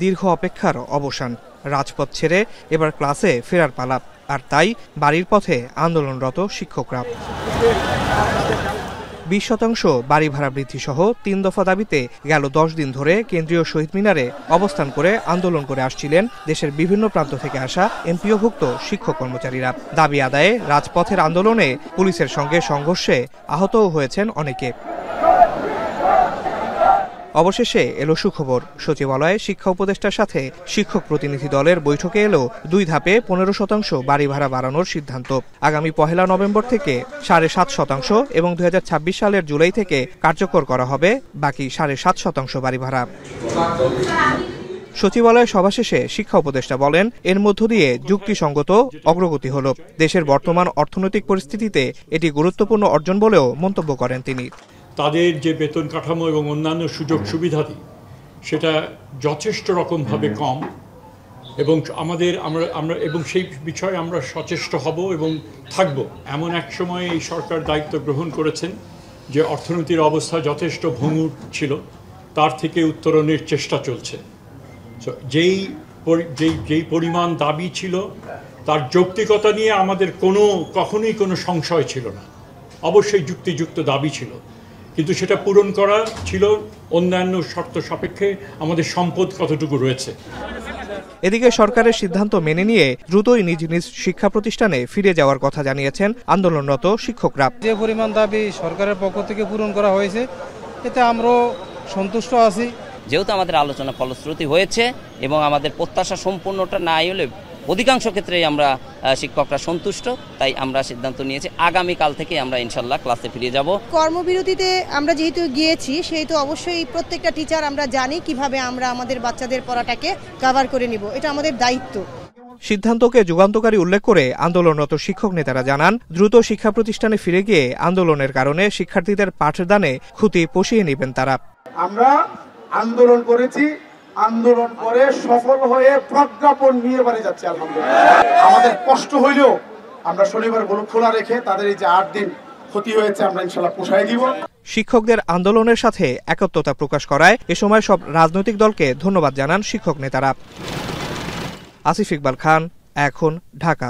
দীর্ঘ অপেক্ষার অবসান। রাজপথ ছেড়ে এবার ক্লাসে ফেরার পালা, আর তাই বাড়ির পথে আন্দোলনরত শিক্ষকরা। 20% বাড়ি ভাড়া বৃদ্ধি সহ 3 দফা দাবিতে গেল 10 দিন ধরে কেন্দ্রীয় শহীদ মিনারে অবস্থান করে আন্দোলন করে আসছিলেন দেশের বিভিন্ন প্রান্ত থেকে আসা এমপিওভুক্ত শিক্ষক কর্মচারীরা। দাবি আদায়ে রাজপথের আন্দোলনে পুলিশের সঙ্গে সংঘর্ষে আহতও হয়েছেন অনেকে। অবশেষে এলো সুখবর। সচিবালয়ে শিক্ষা উপদেষ্টার সাথে শিক্ষক প্রতিনিধি দলের বৈঠকে এলো 2 ধাপে 15% বাড়ি ভাড়া বাড়ানোর সিদ্ধান্ত। আগামী 1 নভেম্বর থেকে 7.5% এবং 2026 সালের জুলাই থেকে কার্যকর করা হবে বাকি 7.5% বাড়ি ভাড়া। সচিবালয় সভা শেষে শিক্ষা উপদেষ্টা বলেন, এর মধ্য দিয়ে যুক্তিসঙ্গত অগ্রগতি হলো। দেশের বর্তমান অর্থনৈতিক পরিস্থিতিতে এটি গুরুত্বপূর্ণ অর্জন বলেও মন্তব্য করেন তিনি। তাদের যে বেতন কাঠামো এবং অন্যান্য সুযোগ সুবিধাদি সেটা যথেষ্ট রকমভাবে কম, এবং আমরা এবং সেই বিষয়ে আমরা সচেষ্ট হব এবং থাকব। এমন এক সময় এই সরকার দায়িত্ব গ্রহণ করেছেন যে অর্থনীতির অবস্থা যথেষ্ট ভঙ্গুর ছিল, তার থেকে উত্তরণের চেষ্টা চলছে। যেই পরিমাণ দাবি ছিল তার যৌক্তিকতা নিয়ে আমাদের কখনোই কোনো সংশয় ছিল না। অবশ্যই যুক্তিযুক্ত দাবি ছিল, কিন্তু সেটা পূরণ করা ছিল অন্যান্য শর্ত সাপেক্ষে আমাদের সম্পদ কতটুকু রয়েছে। এদিকে সরকারের সিদ্ধান্ত মেনে নিয়ে দ্রুতই নিজ নিজ শিক্ষা প্রতিষ্ঠানে ফিরে যাওয়ার কথা জানিয়েছেন আন্দোলনরত শিক্ষকরা। যে পরিমাণ দাবি সরকারের পক্ষ থেকে পূরণ করা হয়েছে এতে আমরাও সন্তুষ্ট আছি। যেহেতু আমাদের আলোচনা ফলশ্রুতি হয়েছে এবং আমাদের প্রত্যাশা সম্পূর্ণটা না হলে অধিকাংশ ক্ষেত্রেই আমরা শিক্ষকরা সন্তুষ্ট, তাই আমরা সিদ্ধান্ত নিয়েছি আগামীকাল থেকে আমরা ইনশাল্লাহ ক্লাসে ফিরে যাব। কর্মবিরতিতে আমরা যেহেতু গিয়েছি সেহেতু অবশ্যই প্রত্যেকটা টিচার আমরা জানি কিভাবে আমরা আমাদের বাচ্চাদের পড়াটাকে কভার করে নিব, এটা আমাদের দায়িত্ব। সিদ্ধান্তকে যুগান্তকারী উল্লেখ করে আন্দোলনরত শিক্ষক নেতারা জানান, দ্রুত শিক্ষা প্রতিষ্ঠানে ফিরে গিয়ে আন্দোলনের কারণে শিক্ষার্থীদের পাঠদানে ক্ষতি পুষিয়ে নেবেন তারা। আমরা আন্দোলন করেছি, আন্দোলন করে সফল হয়ে প্রজ্ঞাপন নিয়ে বাড়ি যাচ্ছে আলহামদুলিল্লাহ। আমাদের কষ্ট হইলেও আমরা শনিবার গুলো খোলা রেখে তাদের এই যে 8 দিন ক্ষতি হয়েছে আমরা ইনশাআল্লাহ পুষায় দিব। শিক্ষকদের আন্দোলনের সাথে একত্রতা প্রকাশ করায় এ সময় সব রাজনৈতিক দলকে ধন্যবাদ জানান শিক্ষক নেতারা। আসিফ ইকবাল খান, এখন, ঢাকা।